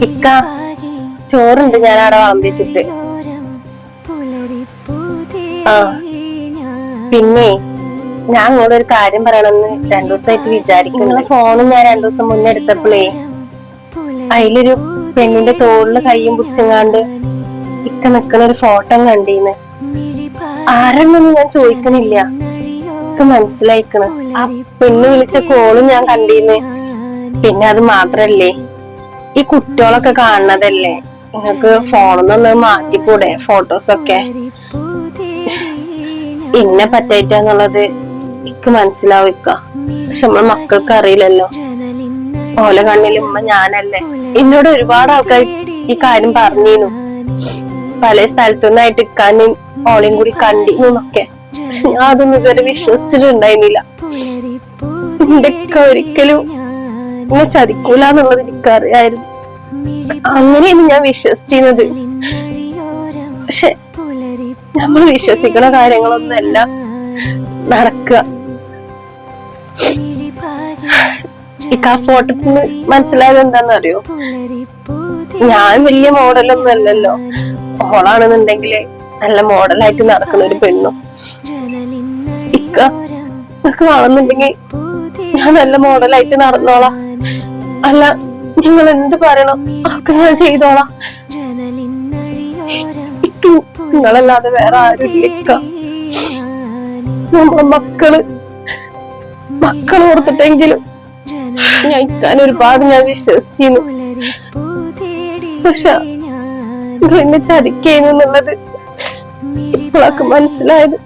ഇക്ക ചോറുണ്ട് ഞാൻ അവിടെ വിളമ്പിച്ചിട്ട്. ആ പിന്നെ ഞാൻ നിങ്ങളോട് ഒരു കാര്യം പറയണമെന്ന് 2 ദിവസമായിട്ട് വിചാരിക്കുന്നു. ഫോണും ഞാൻ 2 ദിവസം മുന്നേ എടുത്തപ്പോഴേ അതിലൊരു പെണ്ണിന്റെ തോളില് കയ്യും പിടിച്ചങ്ങാണ്ട് ഇക്ക നിക്കുന്ന ഒരു ഫോട്ടോ കണ്ടീന്ന്. ആരെന്നൊന്നും ഞാൻ ചോദിക്കണില്ല, ഇക്ക മനസ്സിലായിക്കണ്. ആ പെണ്ണ് വിളിച്ച കോളും ഞാൻ കണ്ടീന്ന്. പിന്നെ അത് മാത്രല്ലേ, ഈ കുട്ടികളൊക്കെ കാണുന്നതല്ലേ, നിങ്ങക്ക് ഫോണിന്നൊന്ന് മാറ്റിക്കൂടെ ഫോട്ടോസൊക്കെ? ഇന്നെ പറ്റായിട്ടാന്നുള്ളത് ഇക്ക് മനസ്സിലാവിക്ക. പക്ഷെ നമ്മളെ മക്കൾക്ക് അറിയില്ലല്ലോ. ഓല കണ്ണിൽ ഉമ്മ ഞാനല്ലേ. എന്നോട് ഒരുപാട് ആൾക്കാർ ഈ കാര്യം പറഞ്ഞിരുന്നു. പല സ്ഥലത്തുനിന്നായിട്ട് ഇക്കാനും ഓളയും കൂടി കണ്ടിരുന്നൊക്കെ. പക്ഷെ ഞാൻ അതൊന്നും ഇതുവരെ വിശ്വസിച്ചിട്ടുണ്ടായിരുന്നില്ല. എന്റെ ഇക്ക ഒരിക്കലും ഇങ്ങനെ ചതിക്കൂലെന്നുള്ളത് എനിക്കറിയായിരുന്നു. അങ്ങനെയാണ് ഞാൻ വിശ്വസിച്ചിരുന്നത്. പക്ഷെ നമ്മൾ വിശ്വസിക്കുന്ന കാര്യങ്ങളൊന്നും അല്ല നടക്കുക. ഇക്ക ആ ഫോട്ടോത്തിന് മനസ്സിലായത് എന്താണെന്നറിയോ? ഞാൻ വലിയ മോഡലൊന്നും അല്ലല്ലോ. ഓളാണെന്നുണ്ടെങ്കില് നല്ല മോഡലായിട്ട് നടക്കുന്ന ഒരു പെണ്ണും. ഇക്ക വേണമെന്നുണ്ടെങ്കിൽ ഞാൻ നല്ല മോഡലായിട്ട് നടന്നോളാം. അല്ല, നിങ്ങൾ എന്ത് പറയണം ഒക്കെ ഞാൻ ചെയ്തോളാം. നിങ്ങളല്ലാതെ വേറെ ആരും ഇല്ല. നമ്മളെ മക്കൾ ഓർത്തിട്ടെങ്കിലും ഞാൻ ഇക്കാൻ ഒരുപാട് ഞാൻ വിശ്വസിച്ചിരുന്നു. പക്ഷെ എന്നെ ചതിക്കുന്നുള്ളത് ഇപ്പോഴൊക്കെ മനസ്സിലായത്.